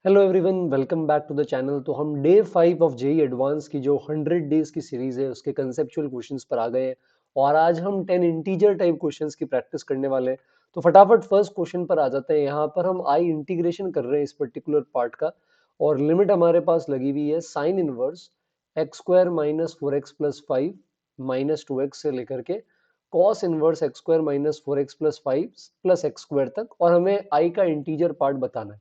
Hello everyone, welcome back to the channel. तो हम day 5 of JEE advance की जो 100 डेज की सीरीज है उसके कंसेप्चुअल क्वेश्चंस पर आ गए हैं और आज हम 10 इंटीजर टाइप क्वेश्चंस की प्रैक्टिस करने वाले हैं। तो फटाफट फर्स्ट क्वेश्चन पर आ जाते हैं। यहाँ पर हम आई इंटीग्रेशन कर रहे हैं इस पर्टिकुलर पार्ट का और लिमिट हमारे पास लगी हुई है sine inverse x square minus 4x+5 minus 2x से लेकर के cos inverse x square minus 4x+5 plus x square तक, और हमें आई का इंटीजर पार्ट बताना है।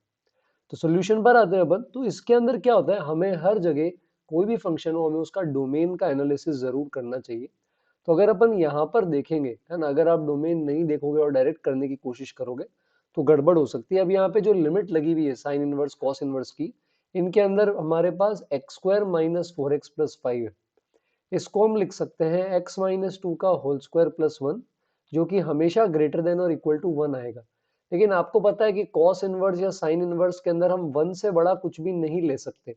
तो सॉल्यूशन पर आते हैं अपन। तो इसके अंदर क्या होता है, हमें हर जगह कोई भी फंक्शन हो हमें उसका डोमेन का एनालिसिस जरूर करना चाहिए। तो अगर अपन यहाँ पर देखेंगे, है ना, अगर आप डोमेन नहीं देखोगे और डायरेक्ट करने की कोशिश करोगे तो गड़बड़ हो सकती है। अब यहाँ पे जो लिमिट लगी हुई है साइन इनवर्स कॉस इनवर्स की, इनके अंदर हमारे पास एक्स स्क्वायर माइनस 4x+5 है। इसको हम लिख सकते हैं x-2 का होल स्क्वायर प्लस 1, जो कि हमेशा ग्रेटर देन और इक्वल टू 1 आएगा। लेकिन आपको पता है कि कॉस इनवर्स या साइन इनवर्स के अंदर हम 1 से बड़ा कुछ भी नहीं ले सकते,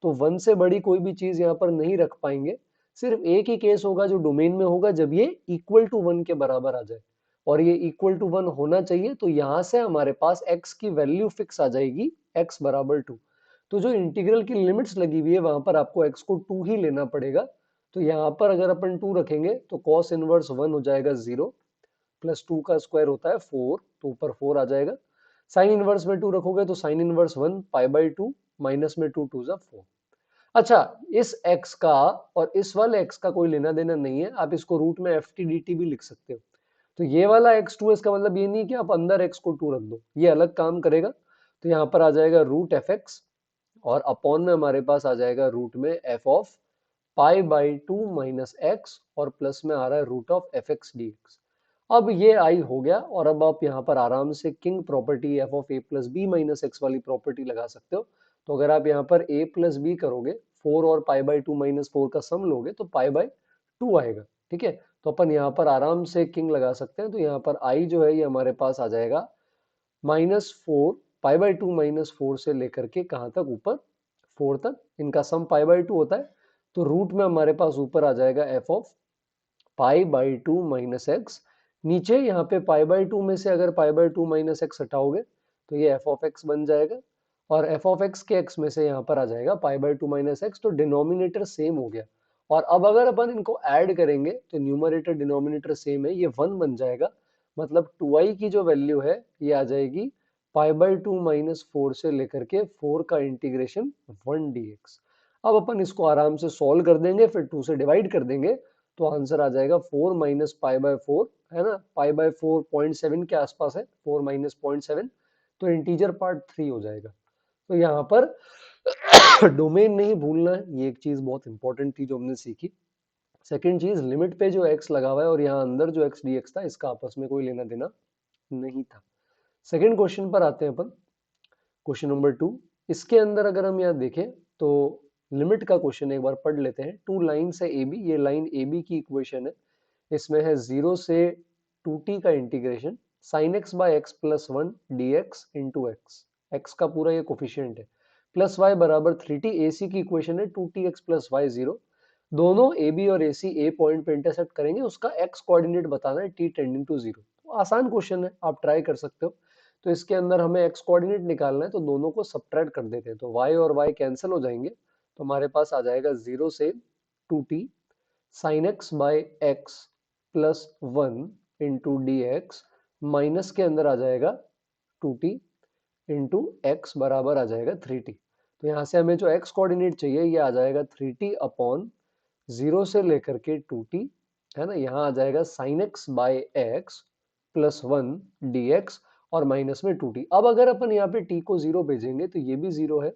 तो 1 से बड़ी कोई भी चीज यहाँ पर नहीं रख पाएंगे। सिर्फ एक ही केस होगा जो डोमेन में होगा, जब ये इक्वल टू 1 के बराबर आ जाए, और ये इक्वल टू 1 होना चाहिए। तो यहाँ से हमारे पास x की वैल्यू फिक्स आ जाएगी, x बराबर 2। तो जो इंटीग्रल की लिमिट्स लगी हुई है वहां पर आपको x को 2 ही लेना पड़ेगा। तो यहाँ पर अगर अपन 2 रखेंगे तो कॉस इनवर्स 1 हो जाएगा 0, प्लस 2 का स्क्वायर होता है 4, तो ऊपर 4 आ जाएगा। साइन इनवर्स में 2 रखोगे तो sine inverse 1 pi by 2, minus में 2 2 जा 4। अच्छा, इस x का और इस वाले x का कोई लेना देना नहीं है, आप इसको रूट में एफ टी डी टी भी लिख सकते हो। तो ये वाला x2 इसका मतलब ये नहीं कि आप अंदर x को 2 रख दो, ये अलग काम करेगा। तो यहाँ पर आ जाएगा रूट एफ एक्स, और अपॉन में हमारे पास आ जाएगा रूट में f of pi by 2 minus x, और प्लस में आ रहा है root of f x d x. अब ये आई हो गया, और अब आप यहाँ पर आराम से King property f of a plus b minus x वाली प्रॉपर्टी लगा सकते हो। तो अगर आप यहाँ पर a प्लस बी करोगे, 4 और पाई बाई 2 माइनस 4 का सम लोगे तो पाई बाई 2 आएगा। ठीक है, तो अपन यहाँ पर आराम से किंग लगा सकते हैं। तो यहाँ पर आई जो है ये हमारे पास आ जाएगा -4 पाई बाई 2 -4 से लेकर के कहाँ तक, ऊपर 4 तक। इनका सम पाई बाई 2 होता है। तो रूट में हमारे पास ऊपर आ जाएगा F of pi by 2 minus x. नीचे यहाँ पे पाई बाई 2 में से अगर पाई बाई 2 माइनस एक्स हटाओगे तो ये एफ ऑफ एक्स बन जाएगा, और एफ ऑफ एक्स के एक्स में से यहाँ पर आ जाएगा पाई बाई 2 माइनस एक्स। तो डिनोमिनेटर सेम हो गया। और अब अगर अपन इनको ऐड करेंगे तो न्यूमरेटर डिनोमिनेटर सेम है, ये 1 बन जाएगा। मतलब 2i की जो वैल्यू है ये आ जाएगी पाई बाई 2 माइनस 4 से लेकर के 4 का इंटीग्रेशन 1 dx। अब अपन इसको आराम से सॉल्व कर देंगे, फिर 2 से डिवाइड कर देंगे, तो आंसर आ जाएगा 4 माइनस पाई बाय 4, है ना, पाई बाय 4 0.7 के आसपास है, 4 माइनस 0.7। तो इंटीजर पार्ट 3 हो जाएगा। तो यहाँ पर डोमेन नहीं भूलना है, ये एक चीज बहुत इंपॉर्टेंट थी जो हमने सीखी। सेकंड चीज, लिमिट पे जो x लगा हुआ है और यहाँ अंदर जो x dx था, इसका आपस में कोई लेना देना नहीं था। सेकंड क्वेश्चन पर आते हैं अपन, क्वेश्चन नंबर 2। इसके अंदर अगर हम यहाँ देखें तो लिमिट का क्वेश्चन एक बार पढ़ लेते हैं। टू लाइन है ए बी, ये लाइन ए बी की इक्वेशन है। इसमें है 0 से 2t का integration sine x by x plus 1 D x into x. X का पूरा ये कोफिशियंट है, प्लस वाई बराबर 3t। ए सी की इक्वेशन है 2tx प्लस वाई 0। दोनों ए बी और ए सी ए पॉइंट पे इंटरसेक्ट करेंगे, उसका एक्स कोऑर्डिनेट बताना है t टेंडिंग टू 0। तो आसान क्वेश्चन है, आप ट्राई कर सकते हो। तो इसके अंदर हमें एक्स कोऑर्डिनेट निकालना है, तो दोनों को सब्ट्रैक्ट कर देते हैं, तो y और y कैंसिल हो जाएंगे। तो हमारे पास आ जाएगा 0 से 2t sine x by x plus 1 into D x, minus के अंदर आ जाएगा 2t इंटू एक्स बराबर आ जाएगा 3t। तो यहाँ से हमें जो एक्स कोऑर्डिनेट चाहिए ये आ जाएगा 3t अपॉन 0 से लेकर के 2t, है ना। यहाँ आ जाएगा sine x by x plus 1 dx, और माइनस में 2t। अब अगर अपन यहाँ पे t को 0 भेजेंगे तो ये भी 0 है,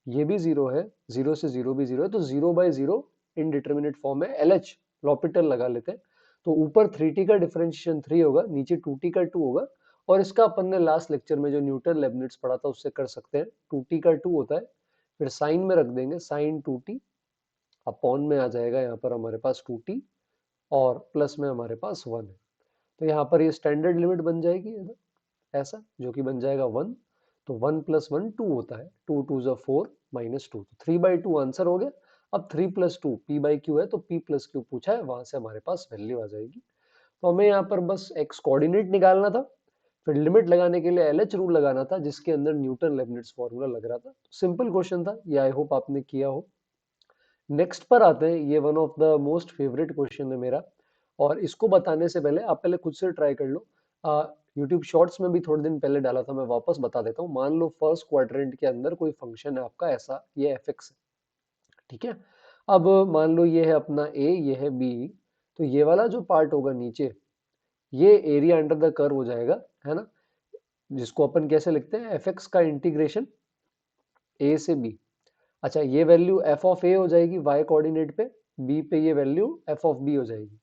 ये भी 0 है, 0 से 0 भी 0 है, तो 0 बाई 0 इनडिटर्मिनेट फॉर्म है। LH लॉपिटल लगा लेते हैं। तो ऊपर 3t का डिफरेंशिएशन 3 होगा, नीचे 2t का 2 होगा। और इसका अपन ने लास्ट लेक्चर में जो न्यूटन लेबनिट्स पढ़ा था उससे कर सकते हैं। 2t का 2 होता है, फिर साइन में रख देंगे साइन 2t, अपॉन में आ जाएगा यहाँ पर हमारे पास 2t, और प्लस में हमारे पास 1 है। तो यहाँ पर ये स्टैंडर्ड लिमिट बन जाएगी, है ना, ऐसा, जो कि बन जाएगा 1। तो 1 प्लस 1 2 होता है, 2 2 जा 4 माइनस 2, तो 3/2 आंसर हो गया। अब 3 प्लस 2 p बाई क्यू है, तो p प्लस क्यू पूछा है, वहां से हमारे पास वैल्यू आ जाएगी। तो हमें यहाँ पर बस x कोऑर्डिनेट निकालना था। फिर लिमिट लगाने के लिए LH रूल लगाना था जिसके अंदर न्यूटन लेबनिट्ज फॉर्मूला लग रहा था। सिंपल क्वेश्चन था ये, आई होप आपने किया हो। नेक्स्ट पर आते हैं, ये one of the most favourite question है मेरा, और इसको बताने से पहले आप पहले खुद से ट्राई कर लो। यूट्यूब शॉर्ट्स में भी थोड़े दिन पहले डाला था, मैं वापस बता देता हूँ। मान लो फर्स्ट क्वाड्रेंट के अंदर कोई फंक्शन है आपका ऐसा, ये एफ है, ठीक है। अब मान लो ये है अपना ए, ये है बी, तो ये वाला जो पार्ट होगा नीचे, ये एरिया अंडर द कर्व हो जाएगा, है ना, जिसको अपन कैसे लिखते हैं, एफ एक्स का इंटीग्रेशन ए से बी। अच्छा, ये वैल्यू एफ ऑफ ए हो जाएगी वाई कोऑर्डिनेट पे, बी पे ये वैल्यू एफ ऑफ बी हो जाएगी।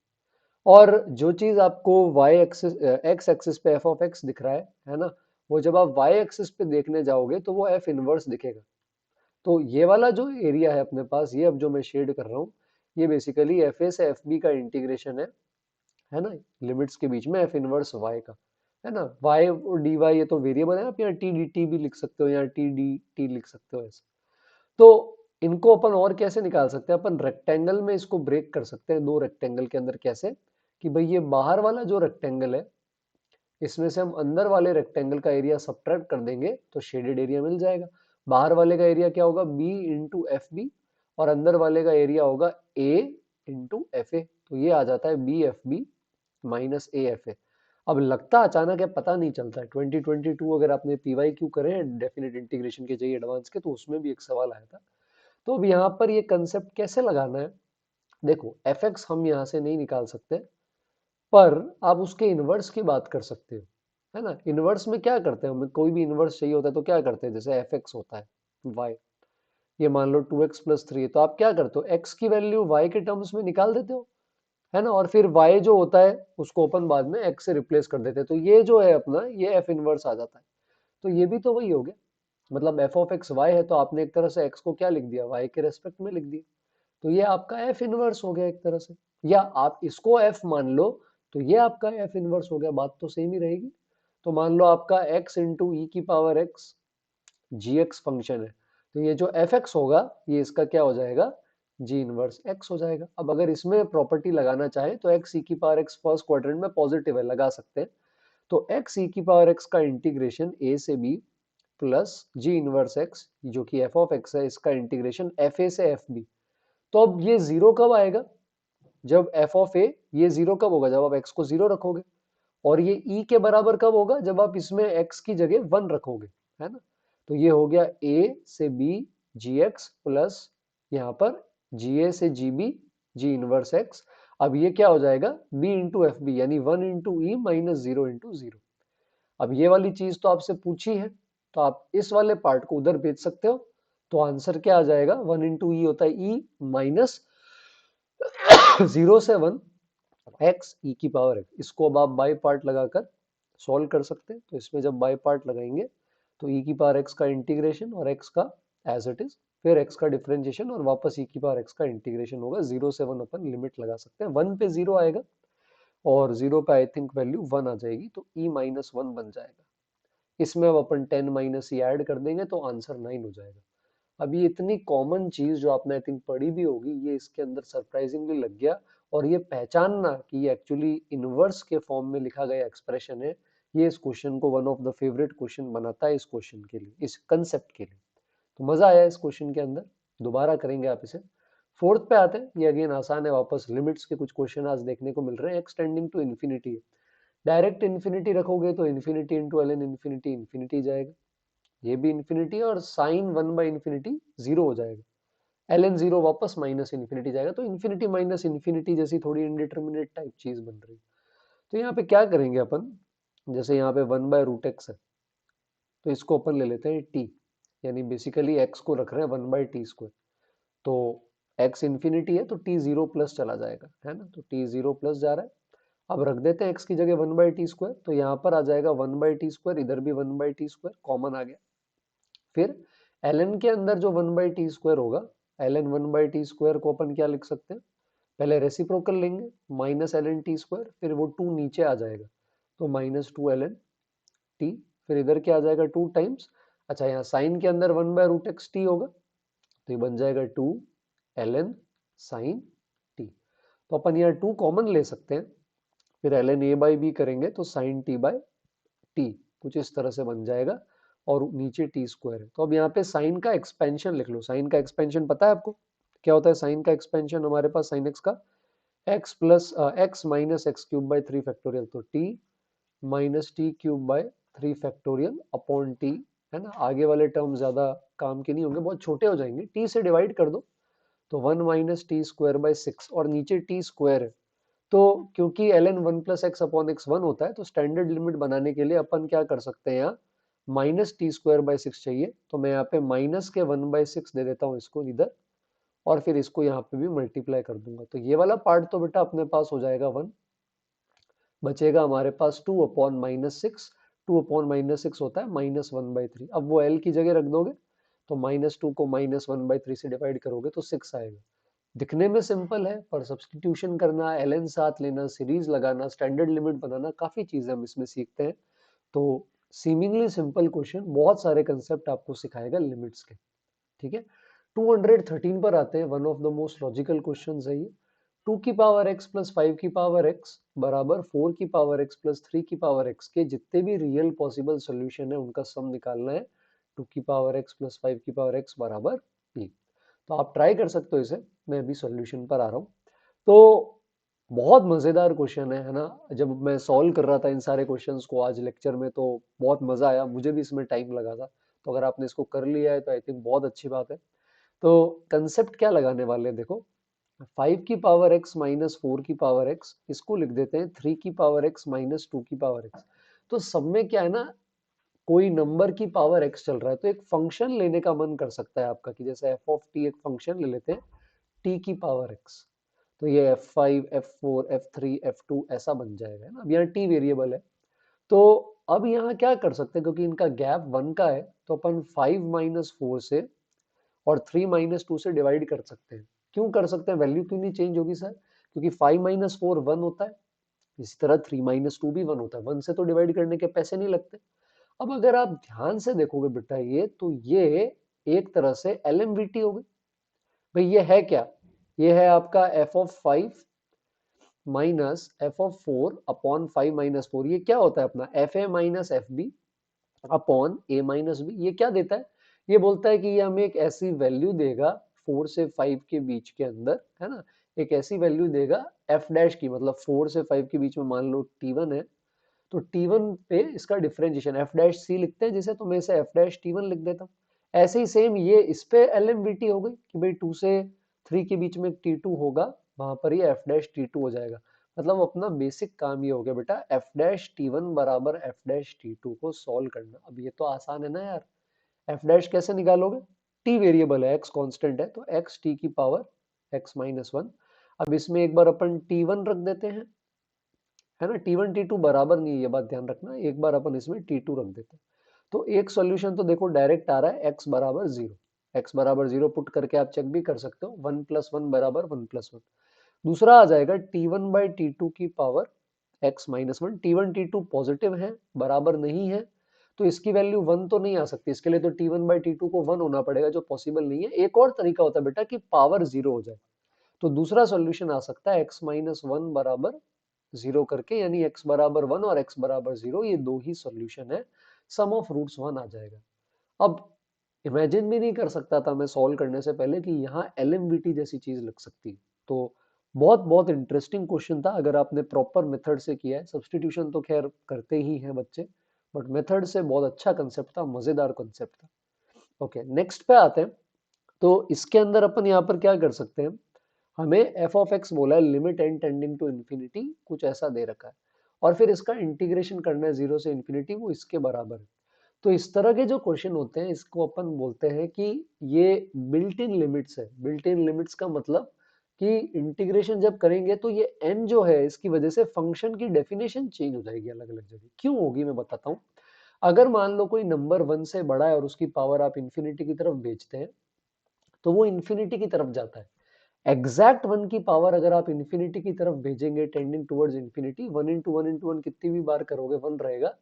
और जो चीज आपको वाई एक्सिस एक्स एक्सिस पे एफ ऑफ एक्स दिख रहा है ना, वो जब आप वाई एक्सिस पे देखने जाओगे तो वो एफ इनवर्स दिखेगा। तो ये वाला जो एरिया है अपने पास, ये अब जो मैं शेड कर रहा हूँ, ये बेसिकली एफ ए से एफ बी का इंटीग्रेशन है ना, लिमिट्स के बीच में एफ इनवर्स वाई का, है ना। वाई और डी वाई ये तो वेरिएबल है, आप यहाँ टी डी टी भी लिख सकते हो, यहाँ टी डी टी लिख सकते हो ऐसे। तो इनको अपन और कैसे निकाल सकते हैं, अपन रेक्टेंगल में इसको ब्रेक कर सकते हैं, दो रेक्टेंगल के अंदर। कैसे कि भाई ये बाहर वाला जो रेक्टेंगल है, इसमें से हम अंदर वाले रेक्टेंगल का एरिया सब्ट्रैक्ट कर देंगे तो शेडेड एरिया मिल जाएगा। बाहर वाले का एरिया क्या होगा, बी इंटू एफ बी, और अंदर वाले का एरिया होगा ए इंटू एफ ए, तो ये आ जाता है b f b minus a f a. अब लगता अचानक है, पता नहीं चलता है। 2022 अगर आपने पीवाई क्यू करे हैं डेफिनेट इंटीग्रेशन के जेईई एडवांस के, तो उसमें भी एक सवाल आया था। तो अब यहाँ पर ये कंसेप्ट कैसे लगाना है, देखो एफ एक्स हम यहाँ से नहीं निकाल सकते, पर आप उसके इनवर्स की बात कर सकते हो, है ना। इनवर्स में क्या करते हैं, हमें कोई भी इनवर्स चाहिए होता है तो क्या करते हैं, जैसे एफ एक्स होता है वाई, ये मान लो 2x+3 है, तो आप क्या करते हो, x की वैल्यू y के टर्म्स में निकाल देते हो, है ना, और फिर y जो होता है उसको अपन बाद में x से रिप्लेस कर देते हैं, तो ये जो है अपना ये f इनवर्स आ जाता है। तो ये भी तो वही हो गया, मतलब f ऑफ x y है, तो आपने एक तरह से x को क्या लिख दिया, y के रेस्पेक्ट में लिख दिया, तो ये आपका f इनवर्स हो गया एक तरह से। या आप इसको f मान लो तो ये आपका f इनवर्स हो गया, बात तो सेम ही रहेगी। तो मान लो आपका x इंटू ई की पावर x जी एक्स फंक्शन है, तो ये जो एफ एक्स होगा ये इसका क्या हो जाएगा, जी इनवर्स एक्स हो जाएगा। अब अगर इसमें प्रॉपर्टी लगाना चाहे तो एक्स ई की पावर एक्स फर्स्ट क्वाड्रेंट में पॉजिटिव है, लगा सकते हैं। तो एक्स ई की पावर एक्स का इंटीग्रेशन ए से b plus g inverse x, जो कि एफ ऑफ एक्स है, इसका इंटीग्रेशन एफ ए से एफ बी। तो अब ये जीरो कब आएगा, जब एफ ऑफ ए, ये जीरो कब होगा, जब आप एक्स को जीरो रखोगे। और ये e के बराबर कब होगा, जब आप इसमें x की जगह 1 रखोगे, है ना। तो ये हो गया a से b जी एक्स प्लस यहाँ पर जी ए से g b g inverse x। अब ये क्या हो जाएगा, b इंटू एफ बी, यानी 1 इंटू ई माइनस 0 इंटू 0। अब ये वाली चीज तो आपसे पूछी है, तो आप इस वाले पार्ट को उधर भेज सकते हो। तो आंसर क्या आ जाएगा, 1 इंटू ई होता है ई माइनस 0 से 1 एक्स ई की पावर एक्स। इसको अब आप बाई पार्ट लगाकर सॉल्व कर सकते हैं। तो इसमें जब बाई पार्ट लगाएंगे तो ई की पावर एक्स का इंटीग्रेशन और एक्स का एज इट इज, फिर एक्स का डिफरेंशिएशन और वापस ई की पावर एक्स का इंटीग्रेशन होगा। 0 से 1 अपन लिमिट लगा सकते हैं, 1 पे 0 आएगा और 0 पे आई थिंक वैल्यू 1 आ जाएगी, तो ई माइनस 1 बन जाएगा। इसमें अब अपन 10 माइनस ई ऐड कर देंगे तो आंसर 9 हो जाएगा। अब ये इतनी कॉमन चीज जो आपने आई थिंक पढ़ी भी होगी, ये इसके अंदर सरप्राइजिंगली लग गया। और ये पहचानना कि ये एक्चुअली इनवर्स के फॉर्म में लिखा गया एक्सप्रेशन है, ये इस क्वेश्चन को one of the favourite question बनाता है, इस क्वेश्चन के लिए, इस कंसेप्ट के लिए। तो मजा आया इस क्वेश्चन के अंदर, दोबारा करेंगे आप इसे। फोर्थ पे आते हैं, ये अगेन आसान है, वापस लिमिट्स के कुछ क्वेश्चन आज देखने को मिल रहे हैं। एक्स टेंडिंग टू इन्फिनिटी है, डायरेक्ट इन्फिनिटी रखोगे तो infinity into l n infinity infinity जाएगा, ये भी इन्फिनिटी है, और साइन 1 बाई इन्फिनिटी 0 हो जाएगा, एल एन 0 वापस माइनस इन्फिनिटी जाएगा। तो इन्फिनिटी माइनस इन्फिनिटी जैसी थोड़ी इनडिटर्मिनेट टाइप चीज बन रही है। तो यहाँ पे क्या करेंगे अपन, जैसे यहाँ पे 1/√x है, तो इसको अपन ले लेते हैं t, यानी बेसिकली x को रख रहे हैं 1/t²। तो x इन्फिनिटी है तो t 0 प्लस चला जाएगा, है ना, तो t 0 प्लस जा रहा है। अब रख देते हैं x की जगह 1/t², तो यहाँ पर आ जाएगा 1/t², इधर भी 1/t², कॉमन आ गया। फिर ln के अंदर जो 1/t² होगा, ln 1/t² को अपन क्या लिख सकते हैं, पहले रेसिप्रोकल लेंगे माइनस ln t², फिर वो 2 नीचे आ जाएगा, तो -2 ln t, फिर इधर क्या आ जाएगा 2 टाइम्स। अच्छा, यहाँ साइन के अंदर 1/√x t होगा, तो ये बन जाएगा 2 ln साइन t। तो अपन यहाँ 2 कॉमन ले सकते हैं, फिर ln a बाई बी करेंगे तो sine t by t t, कुछ इस तरह से बन जाएगा और नीचे टी स्क्वायर है। तो अब यहाँ पे साइन का एक्सपेंशन लिख लो। साइन का एक्सपेंशन पता है आपको क्या होता है? साइन का एक्सपेंशन हमारे पास साइन एक्स का x plus x minus x cube by 3 factorial, तो t minus t cube by 3 factorial upon t, है ना। आगे वाले टर्म ज्यादा काम के नहीं होंगे, बहुत छोटे हो जाएंगे। टी से डिवाइड कर दो तो 1 माइनस टी स्क्वायर बाय 6 और नीचे टी स्क्वायर है। तो क्योंकि l n 1 plus x upon x 1 होता है, तो स्टैंडर्ड लिमिट बनाने के लिए अपन क्या कर सकते हैं, यहाँ माइनस टी स्क्वायर बाय 6 चाहिए, तो मैं यहाँ पे माइनस के 1/6 दे देता हूँ इसको इधर, और फिर इसको यहाँ पे भी मल्टीप्लाई कर दूंगा। तो ये वाला पार्ट तो बेटा अपने पास हो जाएगा 1, बचेगा हमारे पास 2/-6। 2/-6 होता है -1/3। अब वो l की जगह रख दोगे तो -2 को -1/3 से डिवाइड करोगे तो 6 आएगा। दिखने में सिंपल है, पर सब्सटीट्यूशन करना, ln साथ लेना, सीरीज लगाना, स्टैंडर्ड लिमिट बनाना, काफी चीजें हम इसमें सीखते हैं। तो सीमिंगली सिंपल क्वेश्चन बहुत सारे कंसेप्ट आपको सिखाएगा लिमिट्स के। ठीक है, 213 पर आते हैं। One of the most logical question है ये। 2 की पावर x प्लस 5 की पावर x बराबर 4 की पावर x प्लस 3 की पावर x के जितने भी रियल पॉसिबल सोल्यूशन है उनका सम निकालना है। 2 की पावर x प्लस 5 की पावर x बराबर e। तो आप ट्राई कर सकते हो इसे, मैं अभी सॉल्यूशन पर आ रहा हूँ। तो बहुत मजेदार क्वेश्चन है ना। जब मैं सॉल्व कर रहा था इन सारे क्वेश्चंस को आज लेक्चर में तो बहुत मजा आया, मुझे भी इसमें टाइम लगा था। तो अगर आपने इसको कर लिया है तो आई थिंक बहुत अच्छी बात है। तो कंसेप्ट क्या लगाने वाले हैं देखो, 5 की पावर x माइनस 4 की पावर x, इसको लिख देते हैं 3 की पावर x माइनस 2 की पावर x। तो सब में क्या है ना, कोई नंबर की पावर x चल रहा है, तो एक फंक्शन लेने का मन कर सकता है आपका कि जैसे f ऑफ t एक फंक्शन ले लेते हैं t की पावर x। तो ये f5 f4 f3 f2 ऐसा बन जाएगा, है ना। अब यहाँ t वेरिएबल है, तो अब यहाँ क्या कर सकते हैं, क्योंकि इनका गैप 1 का है, तो अपन 5 माइनस 4 से और 3 माइनस 2 से डिवाइड कर सकते हैं। क्यों कर सकते हैं, वैल्यू क्यों नहीं चेंज होगी सर? क्योंकि 5 माइनस 4 1 होता है, इसी तरह 3 माइनस 2 भी 1 होता है, 1 से तो डिवाइड करने के पैसे नहीं लगते। अब अगर आप ध्यान से देखोगे बेटा ये, तो ये एक तरह से एलएमवीटी हो गई। भाई ये है क्या, ये है आपका f of 5 minus f of 4 upon 5 minus 4। ये क्या होता है अपना f a minus f b upon a minus b. ये क्या देता है, ये बोलता है कि ये हमें एक ऐसी वैल्यू देगा 4 से 5 के बीच के अंदर, है ना, एक ऐसी वैल्यू देगा एफ डैश की, मतलब 4 से 5 के बीच में मान लो t1 है, तो t1 पे इसका डिफरेंशिएशन एफ डैश सी लिखते हैं जिसे, तो मैं इसे एफ डैश t1 लिख देता हूँ। ऐसे ही सेम ये इस पे एलएमवीटी हो गई कि भाई 2 से 3 के बीच में t2 होगा, वहां पर ये एफ डैश t2 हो जाएगा। मतलब अपना बेसिक काम ये हो गया बेटा, एफ डैश t1 बराबर एफ डैश t2 को सॉल्व करना। अब ये तो आसान है ना यार। एफ डैश कैसे निकालोगे, टी वेरिएबल है, एक्स कांस्टेंट है, तो एक्स टी की पावर एक्स माइनस 1। अब इसमें एक बार अपन t1 रख देते हैं, है ना। t1 t2 बराबर नहीं है, ये बात ध्यान रखना। एक बार अपन इसमें t2 रख देते हैं, तो एक सॉल्यूशन तो देखो डायरेक्ट आ रहा है, x बराबर 0। x बराबर 0 पुट करके आप चेक भी कर सकते हो, 1 प्लस 1 बराबर 1 प्लस 1। दूसरा आ जाएगा t1 बाई t2 की power x minus 1। t1 t2 positive है, बराबर नहीं है, तो इसकी वैल्यू 1 तो नहीं आ सकती। इसके लिए तो t1 बाई t2 को 1 होना पड़ेगा, जो पॉसिबल नहीं है। एक और तरीका होता है बेटा कि पावर 0 हो जाए, तो दूसरा सॉल्यूशन आ सकता है x माइनस 1 बराबर 0 करके, यानी x बराबर 1 और x बराबर 0, ये दो ही सॉल्यूशन है, सम ऑफ रूट्स 1 आ जाएगा। अब इमेजिन भी नहीं कर सकता था मैं सॉल्व करने से पहले कि यहाँ एलएमवीटी जैसी चीज लग सकती। तो बहुत बहुत इंटरेस्टिंग क्वेश्चन था अगर आपने प्रॉपर मेथड से किया है। सब्सटीट्यूशन तो खैर करते ही हैं बच्चे, बट मेथड से बहुत अच्छा कंसेप्ट था, मजेदार कंसेप्ट था। ओके, नेक्स्ट पे आते हैं। तो इसके अंदर अपन यहाँ पर क्या कर सकते हैं, हमें एफ ऑफ एक्स बोला है limit n tending to infinity, कुछ ऐसा दे रखा है, और फिर इसका इंटीग्रेशन करना है 0 से इन्फिनिटी, वो इसके बराबर है। तो इस तरह के जो क्वेश्चन होते हैं इसको अपन बोलते हैं कि ये बिल्ट इन लिमिट्स है। बिल्ट इन लिमिट्स का मतलब कि इंटीग्रेशन जब करेंगे तो ये n जो है, इसकी वजह से फंक्शन की डेफिनेशन चेंज हो जाएगी अलग अलग जगह। क्यों होगी मैं बताता हूँ। अगर मान लो कोई नंबर 1 से बड़ा है और उसकी पावर आप इन्फिनिटी की तरफ भेजते हैं, तो वो इन्फिनिटी की तरफ जाता है। एग्जैक्ट 1 की पावर अगर आप इन्फिनिटी की तरफ भेजेंगे टेंडिंग टुवर्ड्स इन्फिनिटी, 1 कितनी भी बार करोगे 1 रहेगा,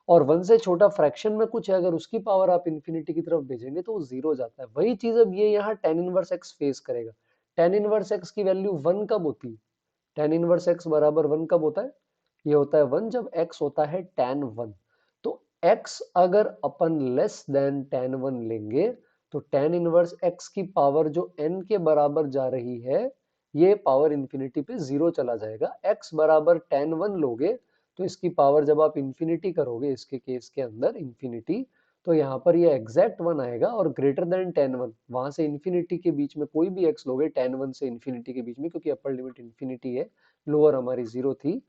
और 1 से छोटा फ्रैक्शन में कुछ है अगर उसकी पावर आप इन्फिनिटी की तरफ भेजेंगे तो वो 0 जाता है। वही चीज अब ये यहाँ tan इनवर्स x फेस करेगा। tan इनवर्स x की वैल्यू 1 कब होती है, tan इनवर्स x बराबर 1 कब होता है, ये होता है 1 जब x होता है tan 1। तो x अगर अपन लेस देन tan 1 लेंगे तो tan इनवर्स x की पावर जो n के बराबर जा रही है ये पावर इंफिनिटी पे जीरो चला जाएगा। x बराबर tan 1 लोगे तो इसकी पावर जब आप इंफिनिटी करोगे इसके केस के अंदर इंफिनिटी, तो यहाँ पर ये एग्जैक्ट 1 आएगा और ग्रेटर देन tan 1 वहां से इंफिनिटी के बीच में कोई भी x लोगे tan 1 से इंफिनिटी के बीच में, क्योंकि अपर लिमिट इंफिनिटी है, लोअर हमारी जीरो थी,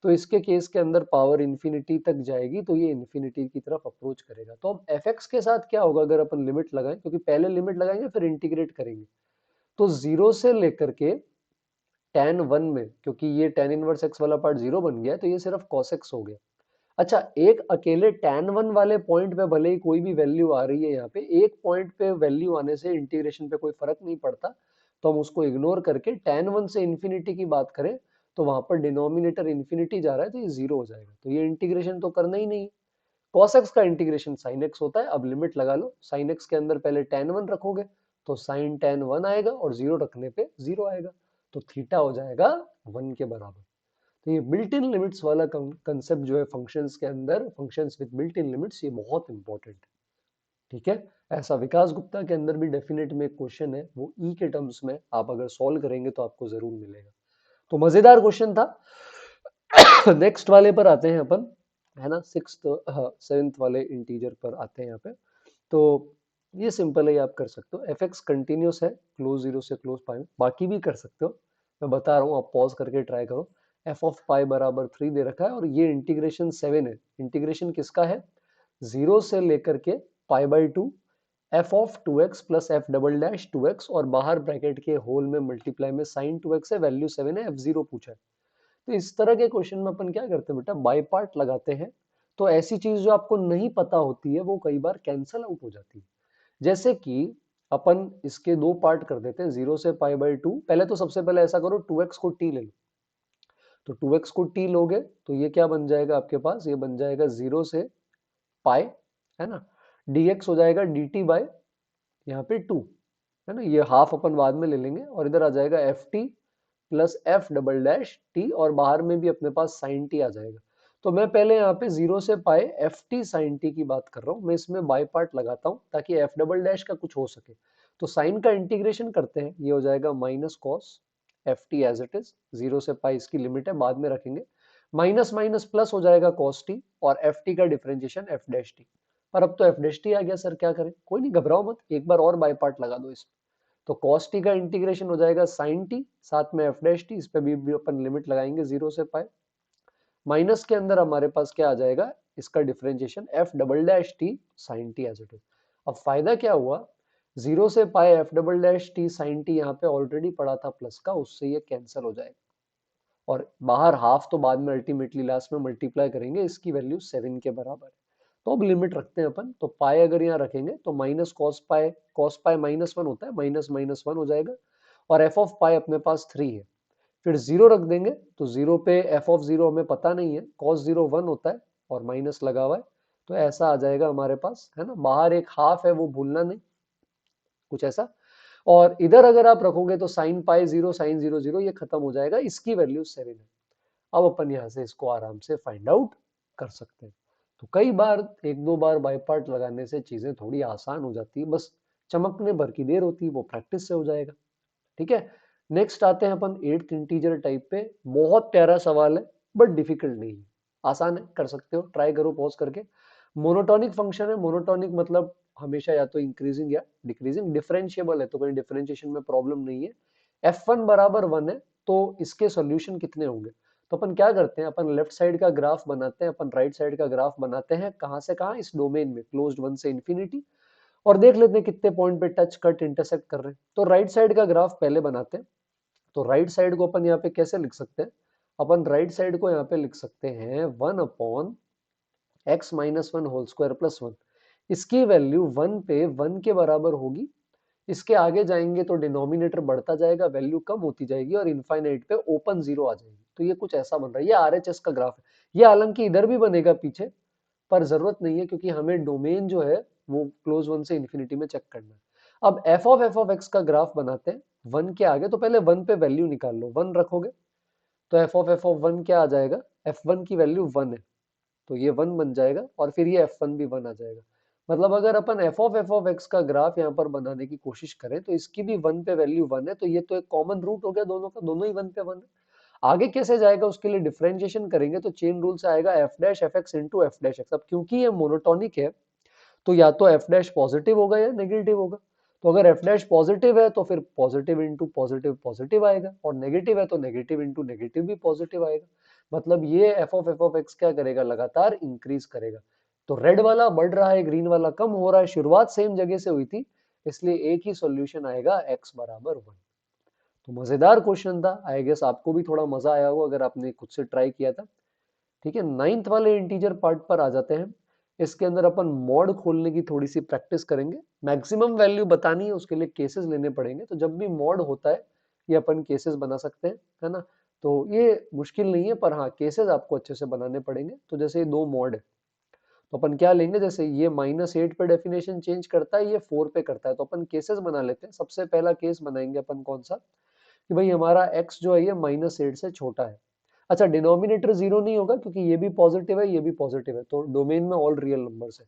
तो इसके केस के अंदर पावर इंफिनिटी तक जाएगी तो ये इंफिनिटी की तरफ अप्रोच करेगा। तो अब fx के साथ क्या होगा अगर अपन लिमिट लगाएं, क्योंकि पहले लिमिट लगाएंगे फिर इंटीग्रेट करेंगे, तो जीरो से लेकर के tan 1 में, क्योंकि ये tan इनवर्स x वाला पार्ट जीरो बन गया है तो ये सिर्फ cos x हो गया। अच्छा, एक अकेले tan 1 वाले पॉइंट पे भले ही कोई भी वैल्यू आ रही है, यहाँ पे एक पॉइंट पे वैल्यू आने से इंटीग्रेशन पे कोई फर्क नहीं पड़ता, तो हम उसको इग्नोर करके tan 1 से इंफिनिटी की बात करें तो वहां पर डिनोमिनेटर इंफिनिटी जा रहा है तो ये जीरो हो जाएगा, तो ये इंटीग्रेशन तो करना ही नहीं। cos x का इंटीग्रेशन sin x होता है। अब लिमिट लगा लो, sin x के अंदर पहले tan 1 रखोगे तो sin tan 1 आएगा और जीरो रखने पे जीरो आएगा, तो थीटा हो जाएगा 1 के बराबर। तो ये बिल्ट इन लिमिट्स वाला कंसेप्ट जो है फंक्शंस के अंदर, functions with built in limits, ये बहुत इंपॉर्टेंट है। ठीक है, ऐसा विकास गुप्ता के अंदर भी डेफिनेट में एक क्वेश्चन है, वो ई के टर्म्स में आप अगर सॉल्व करेंगे तो आपको जरूर मिलेगा। तो मजेदार क्वेश्चन था। नेक्स्ट वाले पर आते हैं अपन, है ना, सिक्स्थ सेवेंथ वाले इंटीजर पर आते हैं यहाँ पे। तो ये सिंपल है, ये आप कर सकते हो। एफ एक्स कंटिन्यूस है क्लोज जीरो से क्लोज पाई में, बाकी भी कर सकते हो, मैं बता रहा हूँ, आप पॉज करके ट्राई करो। एफ ऑफ पाई बराबर 3 दे रखा है और ये इंटीग्रेशन 7 है। इंटीग्रेशन किसका है? जीरो से लेकर के pi by two F of 2x plus F double dash 2x, और बाहर ब्रैकेट के होल में मल्टीप्लाई में साइन 2x है, वैल्यू 7 है, f0 पूछा है। तो इस तरह के क्वेश्चन में अपन क्या करते हैं बेटा, बाय पार्ट लगाते हैं। तो ऐसी चीज जो आपको नहीं पता होती है वो कई बार कैंसल आउट हो जाती है। जैसे कि अपन इसके दो पार्ट कर देते हैं, जीरो से पाई बाई टू। पहले तो सबसे पहले ऐसा करो, 2x को t ले लो, तो 2x को t लोगे तो ये क्या बन जाएगा आपके पास, ये बन जाएगा जीरो से पाई, है ना, dx हो जाएगा dt बाय यहाँ पे 2, है ना, ये हाफ अपन बाद में ले लेंगे, और इधर आ जाएगा F T plus F double dash T, और बाहर में भी अपने पास साइन टी आ जाएगा। तो मैं पहले यहाँ पे जीरो से पाए एफ टी साइन टी की बात कर रहा हूँ, मैं इसमें बाय पार्ट लगाता हूँ ताकि एफ डबल डैश का कुछ हो सके। तो साइन का इंटीग्रेशन करते हैं, ये हो जाएगा minus cos f t as it is, zero से पाई इसकी लिमिट है, बाद में रखेंगे। माइनस माइनस प्लस हो जाएगा कॉस टी, और एफ टी का डिफरेंशिएशन एफ डैश टी। पर अब तो एफ डैश टी आ गया सर, क्या करें? कोई नहीं, घबराओ मत, एक बार और बाय पार्ट लगा दो इसमें। तो cos t का इंटीग्रेशन हो जाएगा sin t, साथ में f डैश टी, इस पे भी अपन लिमिट लगाएंगे जीरो से पाई। माइनस के अंदर हमारे पास क्या आ जाएगा, इसका differentiation f double dash t sin t as it is. अब फायदा क्या हुआ, जीरो से pi f double dash t sin t यहाँ पे ऑलरेडी पड़ा था प्लस का, उससे ये कैंसिल हो जाएगा, और बाहर हाफ तो बाद में अल्टीमेटली लास्ट में मल्टीप्लाई करेंगे, इसकी वैल्यू 7 के बराबर है। तो अब लिमिट रखते हैं अपन, तो पाई अगर यहाँ रखेंगे तो minus cos pi minus one होता है, माइनस माइनस वन हो जाएगा, और एफ ऑफ पाई अपने पास 3 है। फिर जीरो रख देंगे, तो जीरो पे एफ ऑफ जीरो हमें पता नहीं है, कॉस जीरो 1 होता है और माइनस लगा हुआ है, तो ऐसा आ जाएगा हमारे पास, है ना, बाहर एक हाफ है वो भूलना नहीं, कुछ ऐसा। और इधर अगर आप रखोगे तो sine pi zero sine zero zero, ये खत्म हो जाएगा, इसकी वैल्यू 7 है। अब अपन यहाँ से इसको आराम से फाइंड आउट कर सकते हैं। तो कई बार एक दो बार बाय पार्ट लगाने से चीजें थोड़ी आसान हो जाती है, बस चमकने भर की देर होती है, वो प्रैक्टिस से हो जाएगा। ठीक है, नेक्स्ट आते हैं अपन एट्थ इंटीजर टाइप पे। बहुत प्यारा सवाल है बट डिफिकल्ट नहीं है, आसान है, कर सकते हो, ट्राई करो पॉज करके। मोनोटोनिक फंक्शन है, मोनोटोनिक मतलब हमेशा या तो इंक्रीजिंग या डिक्रीजिंग, डिफरेंशिएबल है तो कहीं डिफरेंशिएशन में प्रॉब्लम नहीं है। f1 बराबर 1 है तो इसके सॉल्यूशन कितने होंगे? तो अपन क्या करते हैं, अपन लेफ्ट साइड का ग्राफ बनाते हैं, अपन राइट साइड का ग्राफ बनाते हैं, कहां से कहां, इस डोमेन में क्लोज्ड वन से इंफिनिटी, और देख लेते हैं कितने पॉइंट पे टच कट इंटरसेक्ट कर रहे हैं। तो राइट साइड का ग्राफ पहले बनाते हैं। तो राइट साइड को अपन यहाँ पे कैसे लिख सकते हैं, अपन राइट साइड को यहाँ पे लिख सकते हैं 1 upon x minus one whole square plus one. इसकी वैल्यू 1 पे 1 के बराबर होगी, इसके आगे जाएंगे तो डिनोमिनेटर बढ़ता जाएगा, वैल्यू कम होती जाएगी, और इनफाइनाइट पे ओपन जीरो आ जाएगी। तो ये कुछ ऐसा बन रहा है, ये आरएचएस का ग्राफ है। ये हालांकि इधर भी बनेगा पीछे, पर जरूरत नहीं है क्योंकि हमें डोमेन जो है वो क्लोज वन से इन्फिनिटी में चेक करना है। अब एफ ऑफ एक्स का ग्राफ बनाते हैं, वन के आगे तो पहले वन पे वैल्यू निकाल लो, वन रखोगे तो एफ ऑफ वन क्या आ जाएगा, एफ वन की वैल्यू वन है, तो ये 1 बन जाएगा और फिर ये f1 भी 1 आ जाएगा। मतलब अगर अपन f(f(x) का ग्राफ यहाँ पर बनाने की कोशिश करें तो इसकी भी 1 पे वैल्यू 1 है, तो ये तो एक कॉमन रूट हो गया दोनों का, दोनों ही 1 पे 1 है। आगे कैसे जाएगा उसके लिए डिफरेंशिएशन करेंगे तो चेन रूल से आएगा f dash fx into f dash x। अब क्योंकि ये मोनोटोनिक है तो या तो f डैश पॉजिटिव होगा या नेगेटिव होगा। तो अगर f डैश पॉजिटिव है तो फिर पॉजिटिव इंटू पॉजिटिव पॉजिटिव आएगा, और नेगेटिव है तो नेगेटिव इंटू नेगेटिव भी पॉजिटिव आएगा। मतलब ये f(f(x) क्या करेगा, लगातार इंक्रीज करेगा। तो रेड वाला बढ़ रहा है, ग्रीन वाला कम हो रहा है, शुरुआत सेम जगह से हुई थी, इसलिए एक ही सॉल्यूशन आएगा x बराबर 1। तो मजेदार क्वेश्चन था, आई गेस आपको भी थोड़ा मजा आया होगा अगर आपने खुद से ट्राई किया था। ठीक है, 9th वाले इंटीजर पार्ट पर आ जाते हैं। इसके अंदर अपन मॉड खोलने की थोड़ी सी प्रैक्टिस करेंगे। मैक्सिमम वैल्यू बतानी है, उसके लिए केसेस लेने पड़ेंगे, तो जब भी मॉड होता है ये अपन केसेस बना सकते हैं, है ना। तो ये मुश्किल नहीं है, पर हाँ केसेस आपको अच्छे से बनाने पड़ेंगे। तो जैसे ये दो मॉड है तो अपन क्या लेंगे, जैसे ये -8 पे डेफिनेशन चेंज करता है, ये 4 पे करता है, तो अपन केसेस बना लेते हैं। सबसे पहला केस बनाएंगे अपन कौन सा, कि भाई हमारा x जो है ये -8 से छोटा है। अच्छा, डिनोमिनेटर जीरो नहीं होगा क्योंकि ये भी पॉजिटिव है ये भी पॉजिटिव है, तो डोमेन में ऑल रियल नंबर्स है।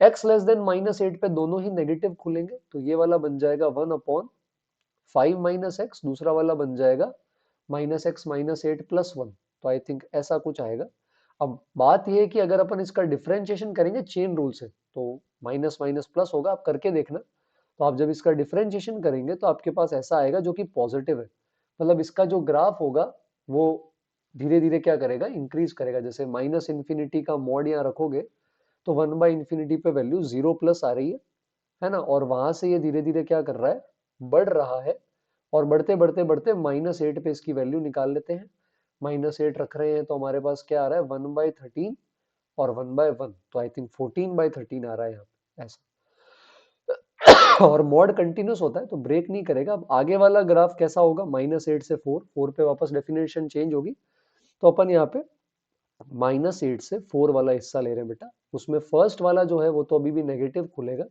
x लेस देन -8 पे दोनों ही नेगेटिव खुलेंगे, तो ये वाला बन जाएगा 1/5 माइनस एक्स, दूसरा वाला बन जाएगा -x -8 प्लस 1। तो आई थिंक ऐसा कुछ आएगा। अब बात यह है कि अगर अपन इसका डिफरेंशिएशन करेंगे चेन रूल से तो माइनस माइनस प्लस होगा, आप करके देखना। तो आप जब इसका डिफरेंशिएशन करेंगे तो आपके पास ऐसा आएगा जो कि पॉजिटिव है। मतलब इसका जो ग्राफ होगा वो धीरे धीरे क्या करेगा, इंक्रीज करेगा। जैसे माइनस इन्फिनिटी का मॉड यहाँ रखोगे तो 1/इंफिनिटी पे वैल्यू 0 प्लस आ रही है ना, और वहां से ये धीरे धीरे क्या कर रहा है, बढ़ रहा है। और बढ़ते बढ़ते बढ़ते -8 पे इसकी वैल्यू निकाल लेते हैं। -8 रख रहे हैं तो हमारे पास क्या आ रहा है, 1/13 और 1/1, तो आई थिंक 14/13 आ रहा है यहाँ पे ऐसा। और मॉड कंटिन्यूस होता है तो ब्रेक नहीं करेगा। अब आगे वाला ग्राफ कैसा होगा, -8 से 4 पे वापस डेफिनेशन चेंज होगी। तो अपन यहाँ पे -8 से 4 वाला हिस्सा ले रहे हैं बेटा। उसमें फर्स्ट वाला जो है वो तो अभी भी नेगेटिव खुलेगा,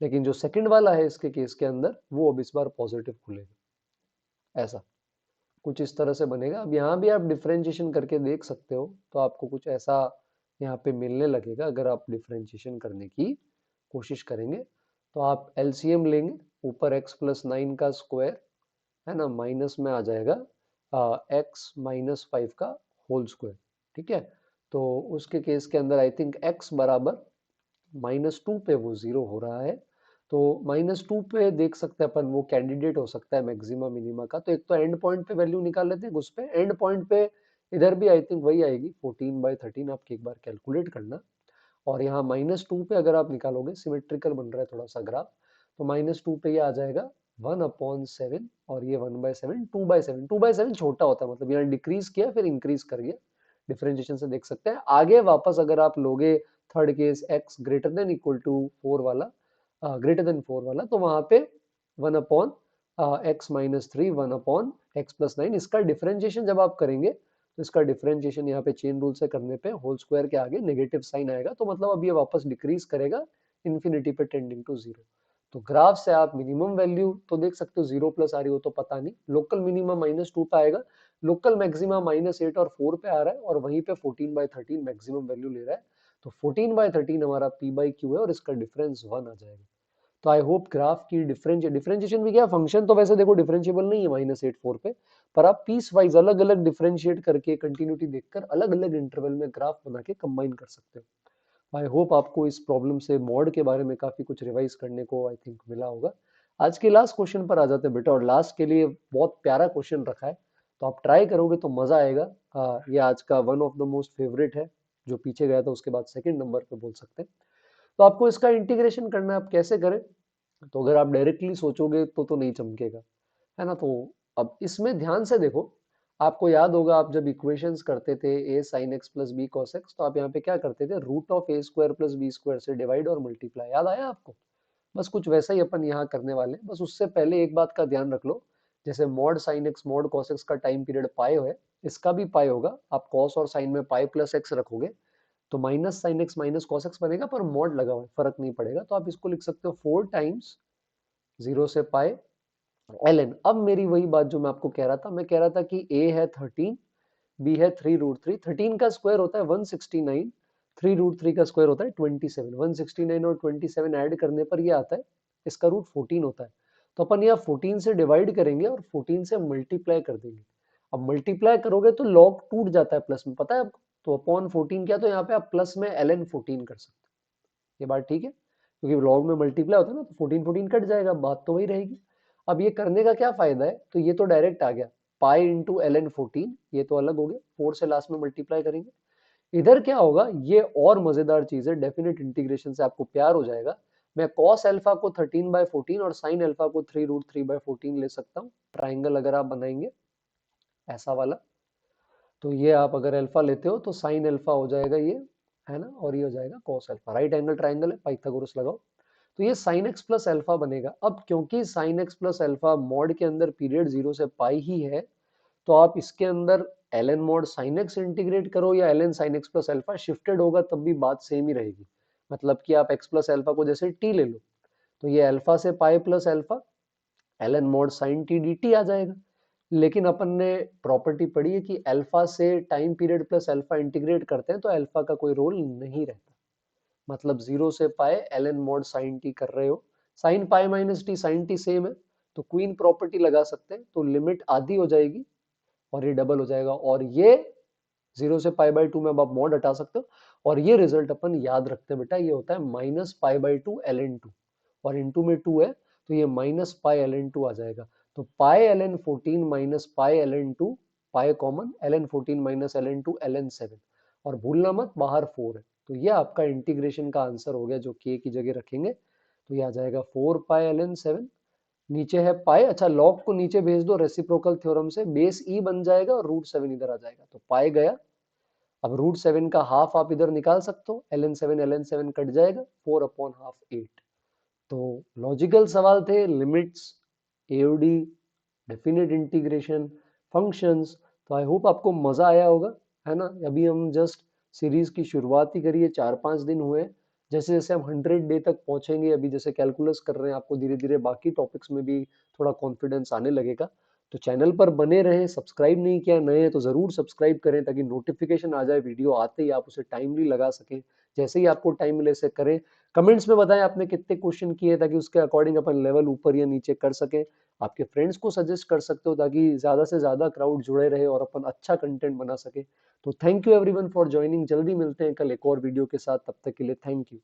लेकिन जो सेकंड वाला है इसके केस के अंदर वो अब इस बार पॉजिटिव खुलेगा। ऐसा कुछ इस तरह से बनेगा। अब यहाँ भी आप डिफरेंशिएशन करके देख सकते हो, तो आपको कुछ ऐसा यहाँ पे मिलने लगेगा अगर आप डिफरेंशिएशन करने की कोशिश करेंगे। तो आप एलसीएम लेंगे, ऊपर x+9 का स्क्वायर है ना, माइनस में आ जाएगा x-5 का होल स्क्वायर। ठीक है, तो उसके केस के अंदर आई थिंक x बराबर -2 पे वो 0 हो रहा है। तो -2 पे देख सकते हैं अपन, वो कैंडिडेट हो सकता है मैक्सिमा मिनिमा का। तो एक तो एंड पॉइंट पे वैल्यू निकाल लेते हैं, उस पे एंड पॉइंट पे इधर भी आई थिंक वही आएगी 14/13, आप एक बार कैलकुलेट करना। और यहाँ -2 पे अगर आप निकालोगे, सिमेट्रिकल बन रहा है थोड़ा सा ग्राफ, तो -2 पे ये आ जाएगा 1/7, और ये 1/7 2/7। 2/7 छोटा होता है, मतलब यहाँ डिक्रीज किया फिर इंक्रीज कर गया। डिफरेंशिएशन से देख सकते हैं। आगे वापस अगर आप लोगे third case x greater than equal to 4 वाला, ग्रेटर देन 4 वाला, तो वहां पे 1/x-3 1/x+9, इसका डिफरेंशिएशन जब आप करेंगे तो इसका डिफरेंशिएशन यहाँ पे चेन रूल से करने पे होल स्क्वायर के आगे नेगेटिव साइन आएगा, तो मतलब अब ये वापस डिक्रीज करेगा इन्फिनिटी पे टेंडिंग टू 0। तो ग्राफ से आप मिनिमम वैल्यू तो देख सकते हो, 0 प्लस आ रही हो तो पता नहीं, लोकल मिनिमम -2 पे आएगा, लोकल मैक्सिमा -8 और 4 पे आ रहा है, और वहीं पे 14/13 मैक्सिमम वैल्यू ले रहा है। तो 14/13 हमारा p/q है और इसका डिफरेंस 1 आ जाएगा। तो आई होप ग्राफ की डिफरेंशिएशन भी क्या, फंक्शन तो वैसे देखो डिफरेंशिएबल नहीं है -8 4 पे, पर आप पीस वाइज अलग अलग डिफरेंशिएट करके कंटिन्यूटी देखकर अलग अलग इंटरवल में ग्राफ बना के कंबाइन कर सकते हो। आई होप आपको इस प्रॉब्लम से मॉड के बारे में काफी कुछ रिवाइज करने को आई थिंक मिला होगा। आज के लास्ट क्वेश्चन पर आ जाते हैं बेटा, और लास्ट के लिए बहुत प्यारा क्वेश्चन रखा है, तो आप ट्राई करोगे तो मजा आएगा। ये आज का one of the most favourite है, जो पीछे गया था उसके बाद सेकंड नंबर पे बोल सकते हैं। तो आपको इसका इंटीग्रेशन करना है, आप कैसे करें, तो अगर आप डायरेक्टली सोचोगे तो नहीं चमकेगा, है ना। तो अब इसमें ध्यान से देखो, आपको याद होगा आप जब इक्वेशंस करते थे a sin x plus b cos x, तो आप यहाँ पे क्या करते थे, √(a² + b² से डिवाइड और मल्टीप्लाई, याद आया आपको। बस कुछ वैसा ही अपन यहाँ करने वाले हैं। बस उससे पहले एक बात का ध्यान रख लो, जैसे mod sin x mod cos x का टाइम पीरियड पाई है, इसका भी पाई होगा। आप cos और sin में पाई प्लस x रखोगे तो minus sine x minus cos x बनेगा, पर मॉड लगा हुआ है, फर्क नहीं पड़ेगा। तो आप इसको लिख सकते हो 4 टाइम्स 0 से पाई ln। अब मेरी वही बात जो मैं आपको कह रहा था, मैं कह रहा था कि a है 13, बी है 3√3, 13 का स्क्वायर होता है 169, 3√3 का स्क्वायर होता है 27, 169 और 27 ऐड करने पर ये आता है, इसका रूट 14 होता है। तो अपन यहाँ 14 से डिवाइड करेंगे और 14 से मल्टीप्लाई कर देंगे। अब मल्टीप्लाई करोगे तो लॉग टूट जाता है प्लस में, पता है आपको? तो अपॉन 14 किया तो यहाँ पे आप प्लस में ln 14 कर सकते हो। ये बात ठीक है, क्योंकि लॉग में मल्टीप्लाई होता है ना, तो 14 14 कट जाएगा, बात तो वही रहेगी। अब ये करने का क्या फायदा है, तो ये तो डायरेक्ट आ गया पाई इंटू ln 14, ये तो अलग हो गया, 4 से लास्ट में मल्टीप्लाई करेंगे। इधर क्या होगा, ये और मजेदार चीज है, डेफिनेट इंटीग्रेशन से आपको प्यार हो जाएगा। मैं cos अल्फा को 13/14 और sin अल्फा को 3√3/14 ले सकता हूँ। ट्राइंगल अगर आप बनाएंगे ऐसा वाला, तो ये आप अगर अल्फा लेते हो तो साइन अल्फा हो जाएगा ये, है ना, और ये हो जाएगा cos alpha. Right angle triangle है, पाइथागोरस लगाओ, तो ये sin x प्लस अल्फा बनेगा। अब क्योंकि sin x plus alpha mod के अंदर पीरियड 0 से पाई ही है, तो आप इसके अंदर ln mod sin x integrate करो या ln sin x plus alpha, shifted होगा तब भी बात सेम ही रहेगी। मतलब कि आप x प्लस अल्फा को जैसे t ले लो, तो ये अल्फा से pi plus alpha ln mod sin t dt आ जाएगा। लेकिन अपन ने प्रॉपर्टी पढ़ी है कि अल्फा से time period plus alpha integrate करते हैं तो अल्फा का कोई रोल नहीं रहता। मतलब 0 से पाए ln mod sin t कर रहे हो, sin pi minus T sin t same है, तो क्वीन प्रॉपर्टी लगा सकते हैं, तो लिमिट आधी हो जाएगी और ये डबल हो जाएगा, और ये 0 से π/2 में अब आप मॉड हटा सकते हो, और ये रिजल्ट अपन याद रखते हैं बेटा, ये होता है -π/2 ln2, और इनटू में 2 है तो ये -π ln2 आ जाएगा। तो पाई ln14 minus pi ln2, pi common, ln14 minus ln2 ln7, और भूलना मत बाहर 4 है। तो ये आपका इंटीग्रेशन का आंसर हो गया, जो k की जगह रखेंगे तो ये आ जाएगा 4π ln7, नीचे है पाई, अच्छा लॉग को नीचे भेज दो रेसिप्रोकल थ्योरम से, बेस ई बन जाएगा और √7 इधर आ जाएगा, तो पाई गया। अब √7 का हाफ आप इधर निकाल सकते हो, ln7 कट जाएगा, 4/हाफ 8। तो लॉजिकल सवाल थे, limits, AOD, definite integration, functions. तो आई होप आपको मजा आया होगा, है ना। अभी हम जस्ट सीरीज की शुरुआत ही करिए, 4-5 दिन हुए हैं। जैसे जैसे हम 100 डे तक पहुंचेंगे, अभी जैसे कैलकुलस कर रहे हैं, आपको धीरे धीरे बाकी टॉपिक्स में भी थोड़ा कॉन्फिडेंस आने लगेगा। तो चैनल पर बने रहें, सब्सक्राइब नहीं किया नए हैं तो जरूर सब्सक्राइब करें, ताकि नोटिफिकेशन आ जाए वीडियो आते ही आप उसे टाइमली लगा सकें। जैसे ही आपको टाइम मिले से करें। कमेंट्स में बताएं आपने कितने क्वेश्चन किए, ताकि उसके अकॉर्डिंग अपन लेवल ऊपर या नीचे कर सकें। आपके फ्रेंड्स को सजेस्ट कर सकते हो, ताकि ज्यादा से ज्यादा क्राउड जुड़े रहे और अपन अच्छा कंटेंट बना सके। तो thank you everyone for joining, जल्दी मिलते हैं कल एक और वीडियो के साथ, तब तक के लिए थैंक यू।